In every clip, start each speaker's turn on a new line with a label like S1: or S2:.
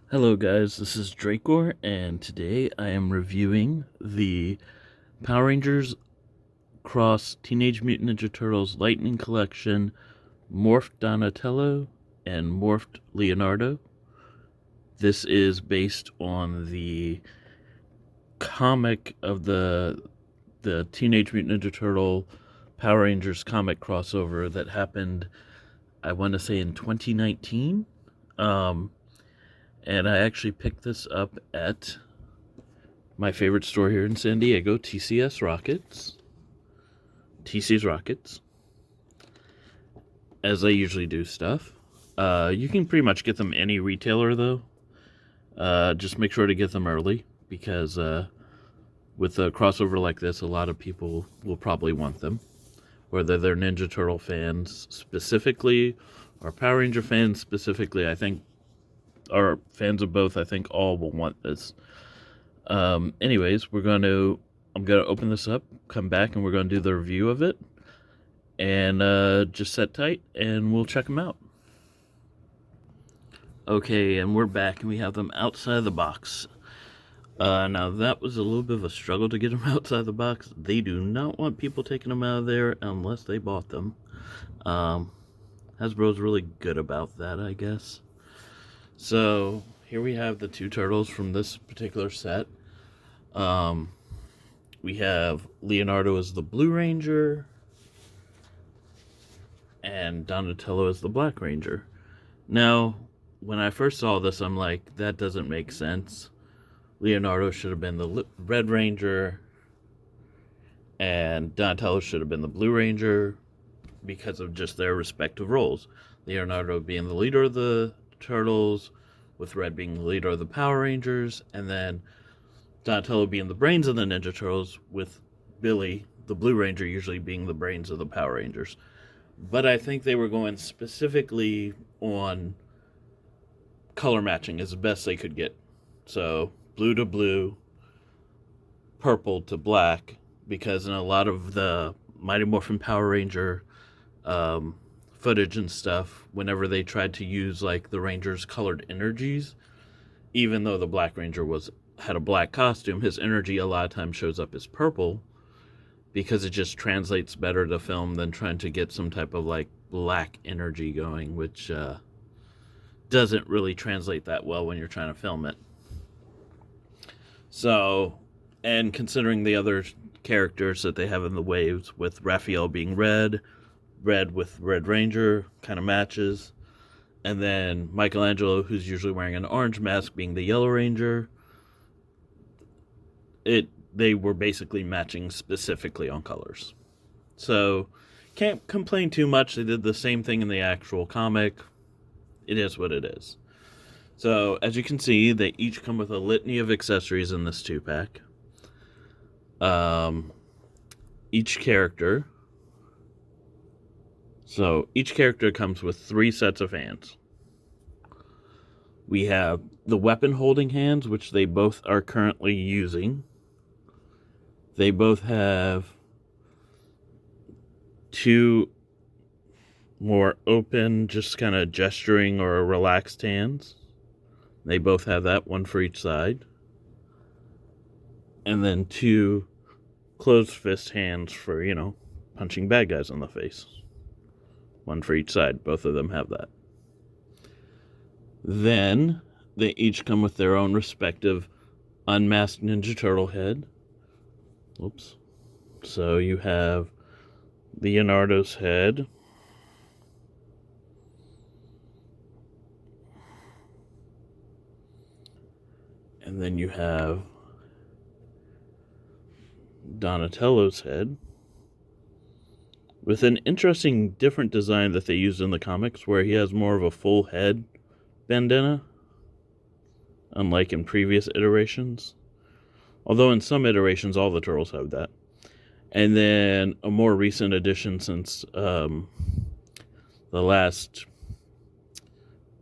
S1: Hello guys, this is Drakor, and today I am reviewing the Power Rangers Cross Teenage Mutant Ninja Turtles Lightning Collection Morphed Donatello and Morphed Leonardo. This is based on the comic of the Teenage Mutant Ninja Turtle Power Rangers comic crossover that happened, I want to say, in 2019. Um, and I actually picked this up at my favorite store here in San Diego, TC's Rockets, as I usually do stuff. You can pretty much get them any retailer, though. Just make sure to get them early, because with a crossover like this, a lot of people will probably want them. Whether they're Ninja Turtle fans specifically, or Power Ranger fans specifically, I think, or fans of both, I think all will want this. Anyways, I'm gonna open this up, come back, and we're gonna do the review of it. And just set tight, and we'll check them out. Okay, and we're back, and we have them outside the box. Now that was a little bit of a struggle to get them outside the box. They do not want people taking them out of there unless they bought them. Hasbro's really good about that, I guess. So here we have the two turtles from this particular set. We have Leonardo as the Blue Ranger, and Donatello as the Black Ranger. Now, when I first saw this, I'm like, that doesn't make sense. Leonardo should have been the Red Ranger, and Donatello should have been the Blue Ranger, because of just their respective roles. Leonardo being the leader of the Turtles, with Red being the leader of the Power Rangers, and then Donatello being the brains of the Ninja Turtles, with Billy, the Blue Ranger, usually being the brains of the Power Rangers. But I think they were going specifically on color matching as best they could get. So blue to blue, purple to black, because in a lot of the Mighty Morphin Power Ranger footage and stuff, whenever they tried to use like the Rangers' colored energies, even though the Black Ranger had a black costume, his energy a lot of times shows up as purple, because it just translates better to film than trying to get some type of like black energy going, which doesn't really translate that well when you're trying to film it. So, and considering the other characters that they have in the waves, with Raphael being red with Red Ranger, kind of matches. And then Michelangelo, who's usually wearing an orange mask, being the Yellow Ranger. They were basically matching specifically on colors. So, can't complain too much. They did the same thing in the actual comic. It is what it is. So, as you can see, they each come with a litany of accessories in this 2-pack. Each character comes with 3 sets of hands. We have the weapon holding hands, which they both are currently using. They both have 2 more open, just kind of gesturing or relaxed hands. They both have that, one for each side. And then 2 closed fist hands for, punching bad guys in the face. One for each side. Both of them have that. Then they each come with their own respective unmasked Ninja Turtle head. Oops. So you have Leonardo's head. And then you have Donatello's head, with an interesting different design that they used in the comics, where he has more of a full head bandana, unlike in previous iterations. Although in some iterations, all the turtles have that. And then a more recent addition since the last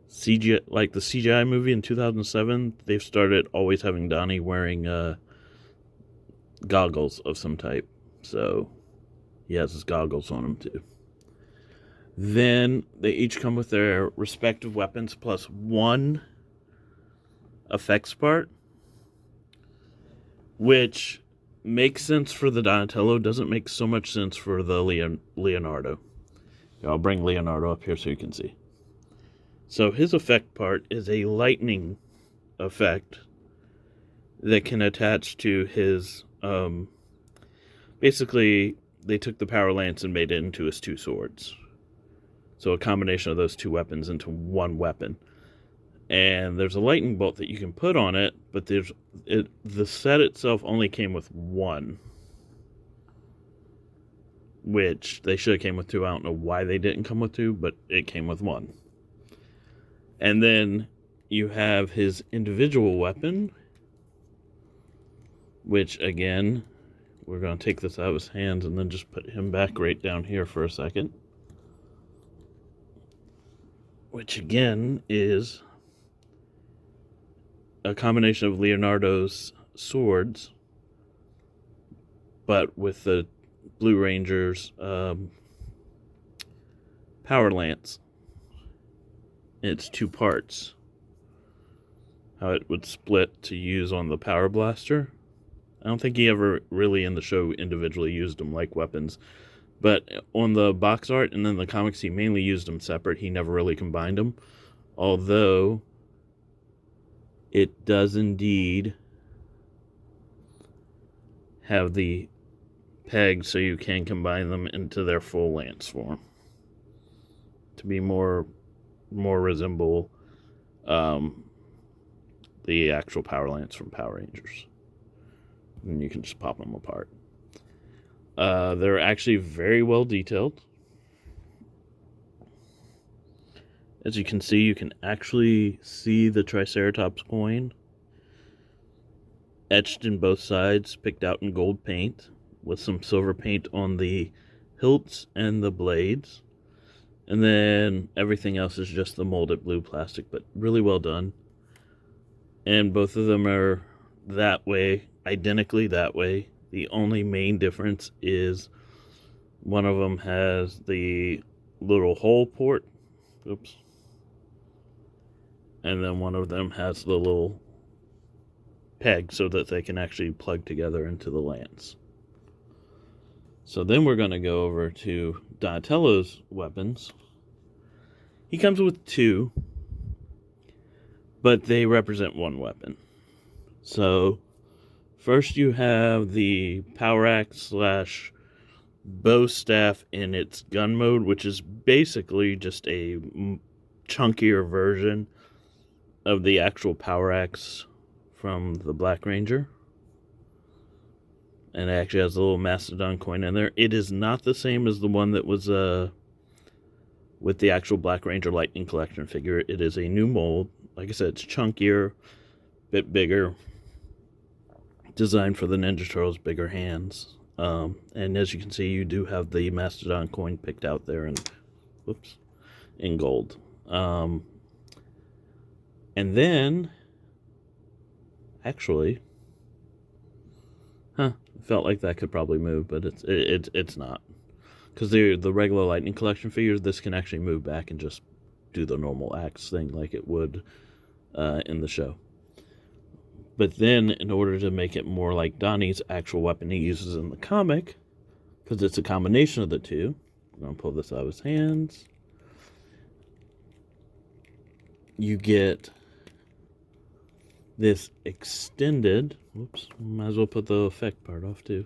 S1: CGI, like the CGI movie in 2007, they've started always having Donnie wearing goggles of some type. So he has his goggles on him too. Then they each come with their respective weapons plus 1 effects part, which makes sense for the Donatello, doesn't make so much sense for the Leonardo. I'll bring Leonardo up here so you can see. So his effect part is a lightning effect that can attach to his... basically, they took the Power Lance and made it into his two swords. So a combination of those two weapons into one weapon. And there's a lightning bolt that you can put on it, but the set itself only came with one. Which they should have came with two. I don't know why they didn't come with two, but it came with one. And then you have his individual weapon, which again, we're going to take this out of his hands and then just put him back right down here for a second. Which again is a combination of Leonardo's swords, but with the Blue Ranger's Power Lance. It's two parts. How it would split to use on the Power Blaster. I don't think he ever really in the show individually used them like weapons. But on the box art and then the comics, he mainly used them separate. He never really combined them. Although, it does indeed have the pegs so you can combine them into their full lance form. To be more resemble the actual Power Lance from Power Rangers. And you can just pop them apart. They're actually very well detailed. As you can see, you can actually see the Triceratops coin etched in both sides, picked out in gold paint, with some silver paint on the hilts and the blades. And then everything else is just the molded blue plastic, but really well done. And both of them are that way, identically that way. The only main difference is one of them has the little hole port. Oops. And then one of them has the little peg so that they can actually plug together into the lance. So then we're going to go over to Donatello's weapons. He comes with two, but they represent one weapon. So first you have the Power Axe / bow staff in its gun mode, which is basically just a chunkier version of the actual Power Axe from the Black Ranger. And it actually has a little Mastodon coin in there. It is not the same as the one that was with the actual Black Ranger Lightning Collection figure. It is a new mold. Like I said, it's chunkier, bit bigger, designed for the Ninja Turtles' bigger hands. And as you can see, you do have the Mastodon coin picked out there in gold. And then, actually, felt like that could probably move, but it's not. Because the regular Lightning Collection figures, this can actually move back and just do the normal axe thing like it would in the show. But then, in order to make it more like Donnie's actual weapon he uses in the comic, because it's a combination of the two, I'm going to pull this out of his hands. You get this extended, might as well put the effect part off too.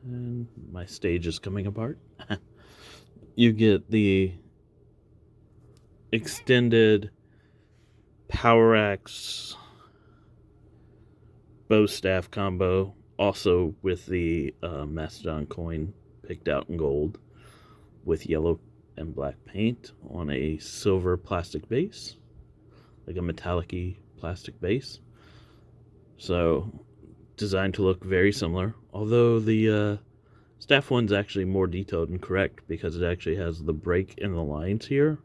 S1: And my stage is coming apart. You get the extended Power Axe bow staff combo, also with the Mastodon coin picked out in gold with yellow and black paint on a silver plastic base, like a metallic-y plastic base. So designed to look very similar, although the staff one's actually more detailed and correct because it actually has the break in the lines here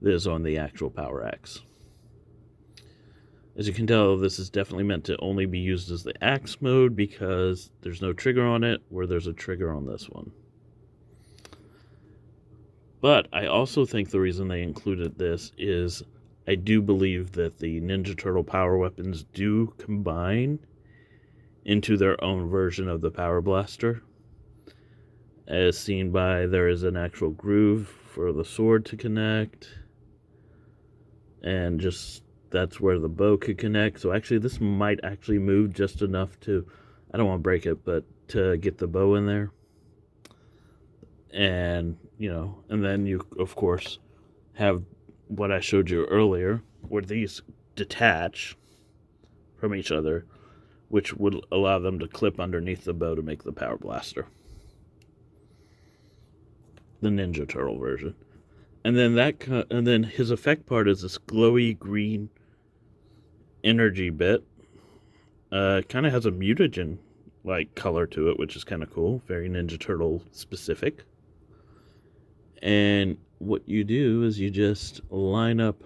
S1: that is on the actual Power Axe. As you can tell, this is definitely meant to only be used as the axe mode because there's no trigger on it, where there's a trigger on this one. But I also think the reason they included this is I do believe that the Ninja Turtle power weapons do combine into their own version of the Power Blaster. As seen by, there is an actual groove for the sword to connect. And just, that's where the bow could connect. So actually, this might actually move just enough to, I don't want to break it, but to get the bow in there. And, and then you, of course, have what I showed you earlier, where these detach from each other, which would allow them to clip underneath the bow to make the Power Blaster. The Ninja Turtle version. And then his effect part is this glowy green energy bit. Kind of has a mutagen like color to it, which is kind of cool. Very Ninja Turtle specific. And what you do is you just line up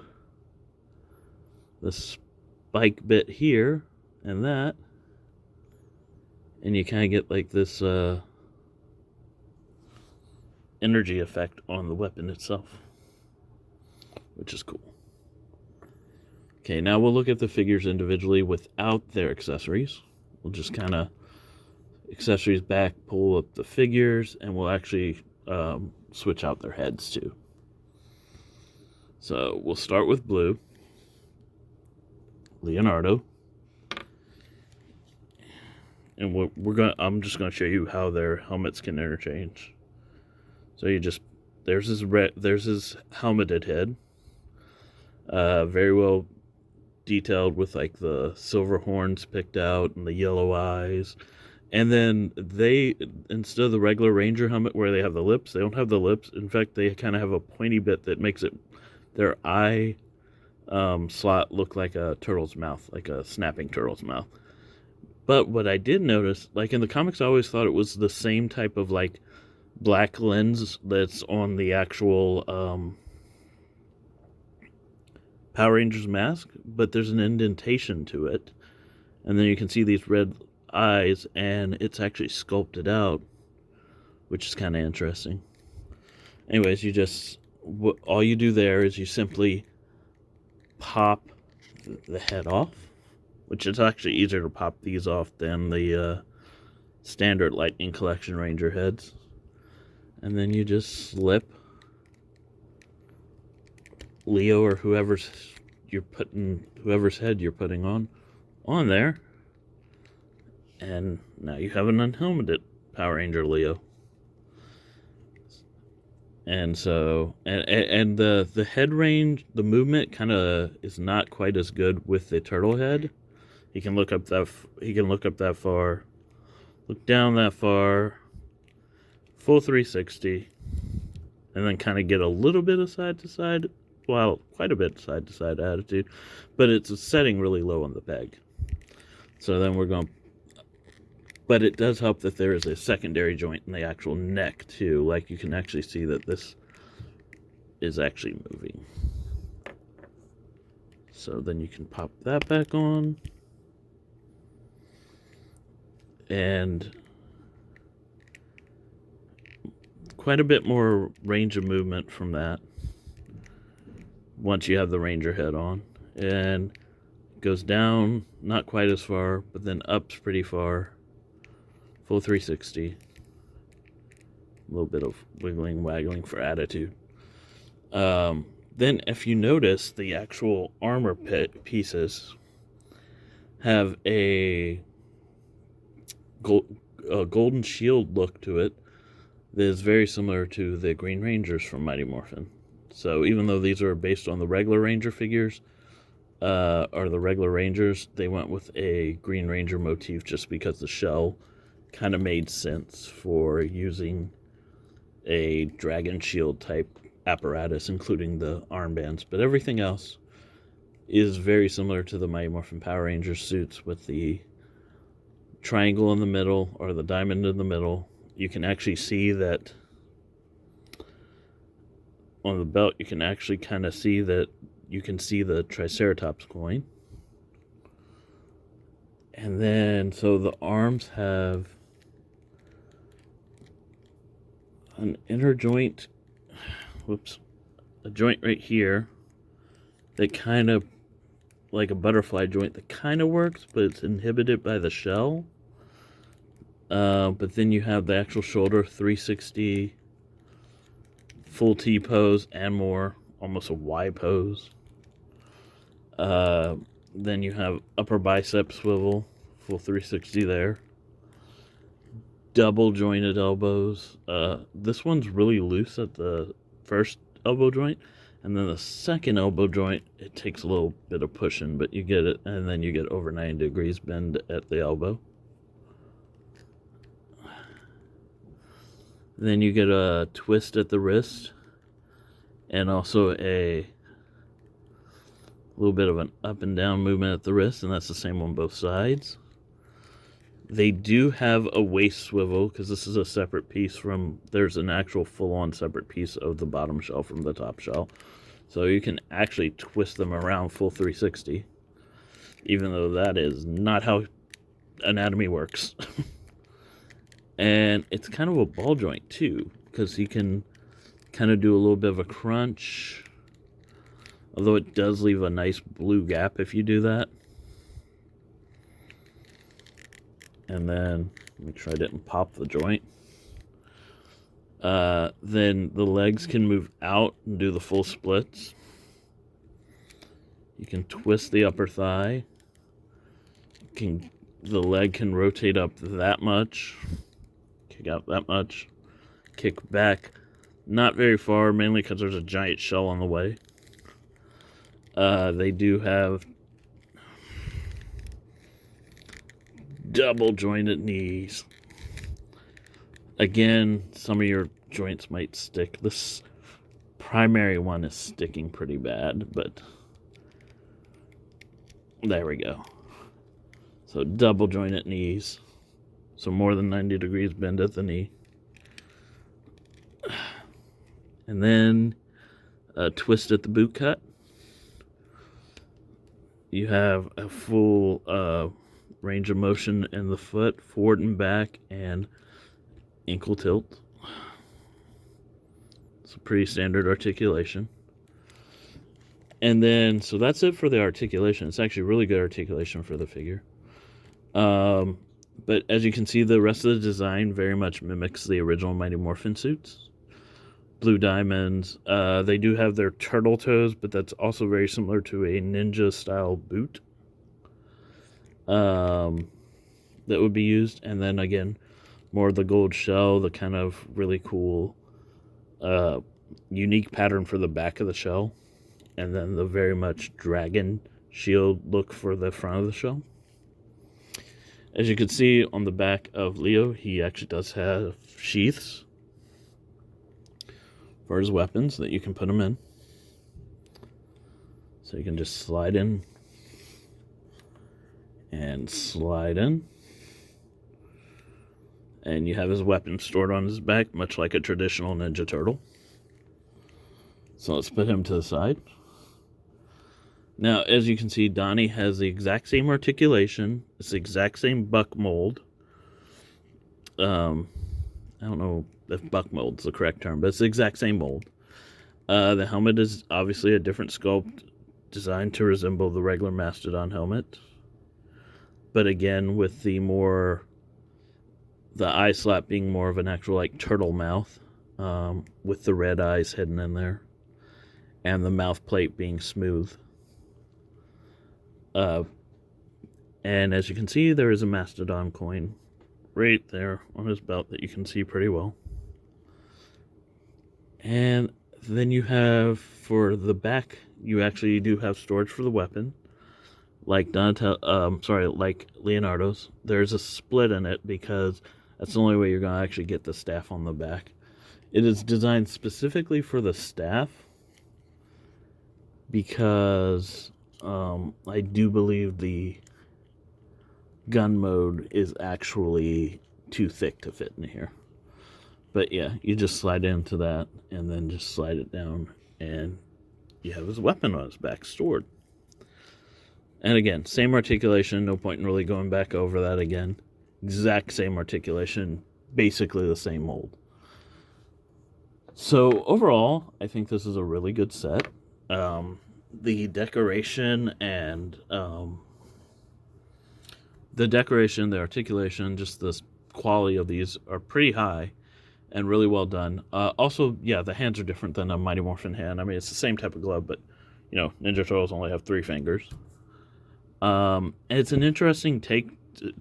S1: the spike bit here and that, and you kind of get like this energy effect on the weapon itself, which is cool. Okay, now we'll look at the figures individually without their accessories. We'll just kind of accessories back, pull up the figures, and we'll actually switch out their heads too. So we'll start with blue, Leonardo, and I'm just gonna show you how their helmets can interchange. So there's his helmeted head, very well detailed with like the silver horns picked out and the yellow eyes. And then instead of the regular Ranger helmet where they have the lips, they don't have the lips. In fact, they kind of have a pointy bit that makes their eye slot look like a turtle's mouth, like a snapping turtle's mouth. But what I did notice, like in the comics, I always thought it was the same type of like black lens that's on the actual Power Rangers mask, but there's an indentation to it. And then you can see these red eyes, and it's actually sculpted out, which is kind of interesting. Anyways, all you do there is you simply pop the head off, which is actually easier to pop these off than the standard Lightning Collection Ranger heads. And then you just slip Leo or whoever's head you're putting on there. And now you have an unhelmeted Power Ranger Leo. And so, and the head range, the movement kind of is not quite as good with the turtle head. He can look up that far, look down that far, full 360, and then kind of get a little bit of side to side, well, quite a bit side to side attitude, but it's setting really low on the peg. So then but it does help that there is a secondary joint in the actual neck too. Like you can actually see that this is actually moving. So then you can pop that back on. And quite a bit more range of movement from that once you have the Ranger head on. And goes down, not quite as far, but then up's pretty far. Full 360. A little bit of wiggling, waggling for attitude. Then if you notice, the actual armor pieces have a golden shield look to it that is very similar to the Green Rangers from Mighty Morphin. So even though these are based on the regular Ranger figures, or the regular Rangers, they went with a Green Ranger motif just because the shell kind of made sense for using a dragon shield type apparatus, including the armbands. But everything else is very similar to the Mighty Morphin Power Ranger suits with the triangle in the middle or the diamond in the middle. You can actually see that on the belt, you can actually kind of see that you can see the Triceratops coin. And then, so the arms have an inner joint, a joint right here that kind of, like a butterfly joint that kind of works, but it's inhibited by the shell. But then you have the actual shoulder 360, full T pose and more, almost a Y pose. Then you have upper bicep swivel, full 360 there. Double jointed elbows. This one's really loose at the first elbow joint, and then the second elbow joint, it takes a little bit of pushing, but you get it, and then you get over 90 degrees bend at the elbow. Then you get a twist at the wrist, and also a little bit of an up and down movement at the wrist, and that's the same on both sides. They do have a waist swivel, because this is a separate piece from, there's an actual full-on separate piece of the bottom shell from the top shell. So you can actually twist them around full 360, even though that is not how anatomy works. And it's kind of a ball joint too, because you can kind of do a little bit of a crunch, although it does leave a nice blue gap if you do that. And then, make sure I didn't pop the joint. Then the legs can move out and do the full splits. You can twist the upper thigh. The leg can rotate up that much. Kick out that much. Kick back not very far, mainly because there's a giant shell on the way. They do have double jointed knees. Again, some of your joints might stick. This primary one is sticking pretty bad, but there we go. So double jointed knees. So more than 90 degrees bend at the knee. And then a twist at the boot cut. You have a full range of motion in the foot, forward and back, and ankle tilt. It's a pretty standard articulation. And then, so that's it for the articulation. It's actually really good articulation for the figure. But as you can see, the rest of the design very much mimics the original Mighty Morphin suits. Blue diamonds. They do have their turtle toes, but that's also very similar to a ninja style boot that would be used. And then again, more of the gold shell, the kind of really cool unique pattern for the back of the shell, and then the very much dragon shield look for the front of the shell. As you can see on the back of Leo, he actually does have sheaths for his weapons that you can put them in. So you can just slide in and slide in. And you have his weapon stored on his back, much like a traditional Ninja Turtle. So let's put him to the side. Now, as you can see, Donnie has the exact same articulation. It's the exact same buck mold. I don't know if buck mold's the correct term, but it's the exact same mold. The helmet is obviously a different sculpt designed to resemble the regular Mastodon helmet. But again, with the eye slap being more of an actual like turtle mouth, with the red eyes hidden in there, and the mouth plate being smooth. And as you can see, there is a Mastodon coin right there on his belt that you can see pretty well. And then you have, for the back, you actually do have storage for the weapon. Like like Leonardo's. There's a split in it because that's the only way you're going to actually get the staff on the back. It is designed specifically for the staff because I do believe the gun mode is actually too thick to fit in here. But yeah, you just slide into that and then just slide it down and you have his weapon on his back stored. And again, same articulation, no point in really going back over that again. Exact same articulation, basically the same mold. So overall, I think this is a really good set. the decoration and the articulation, just the quality of these are pretty high and really well done. Also, yeah, the hands are different than a Mighty Morphin hand. I mean, it's the same type of glove, but Ninja Turtles only have 3 fingers. And it's an interesting take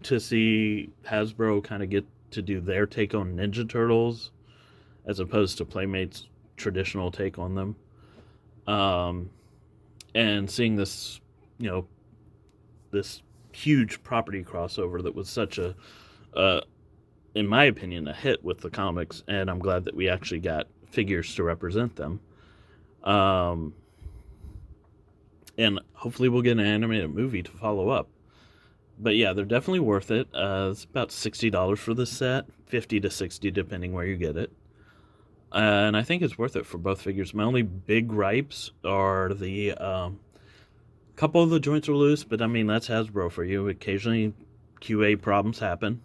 S1: to see Hasbro kind of get to do their take on Ninja Turtles as opposed to Playmate's traditional take on them. And seeing this, this huge property crossover that was such in my opinion, a hit with the comics, and I'm glad that we actually got figures to represent them. And hopefully we'll get an animated movie to follow up. But yeah, they're definitely worth it. It's about $60 for this set, 50 to 60 depending where you get it. And I think it's worth it for both figures. My only big gripes are the couple of the joints are loose, but I mean that's Hasbro for you. Occasionally, QA problems happen,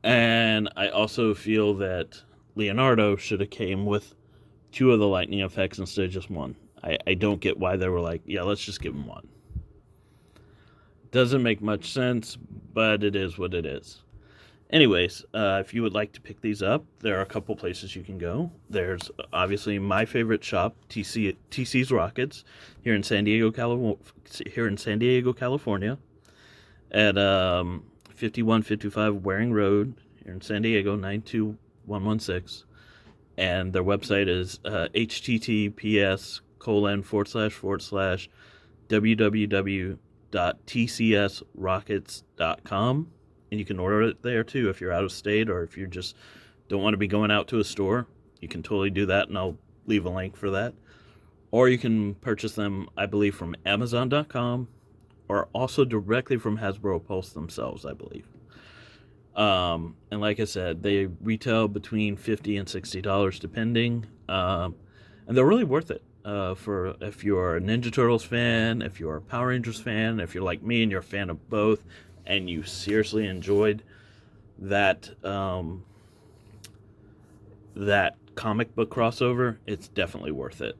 S1: and I also feel that Leonardo should have came with 2 of the lightning effects instead of just 1. I don't get why they were like, yeah, let's just give him 1. Doesn't make much sense, but it is what it is. Anyways, if you would like to pick these up, there are a couple places you can go. There's obviously my favorite shop, TC's Rockets, here in San Diego, California, at 5155 Waring Road here in San Diego, 92116. And their website is https://www.tcsrockets.com. And you can order it there too if you're out of state or if you just don't want to be going out to a store. You can totally do that, and I'll leave a link for that. Or you can purchase them, I believe, from Amazon.com or also directly from Hasbro Pulse themselves, I believe. And like I said, they retail between $50 and $60 depending, and they're really worth it. For if you're a Ninja Turtles fan, if you're a Power Rangers fan, if you're like me and you're a fan of both, and you seriously enjoyed that that comic book crossover, it's definitely worth it.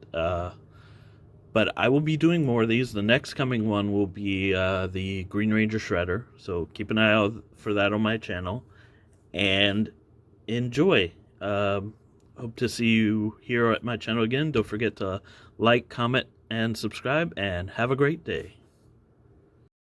S1: But I will be doing more of these. The next coming one will be the Green Ranger Shredder, so keep an eye out for that on my channel. And enjoy. Hope to see you here at my channel again. Don't forget to like, comment, and subscribe, and have a great day.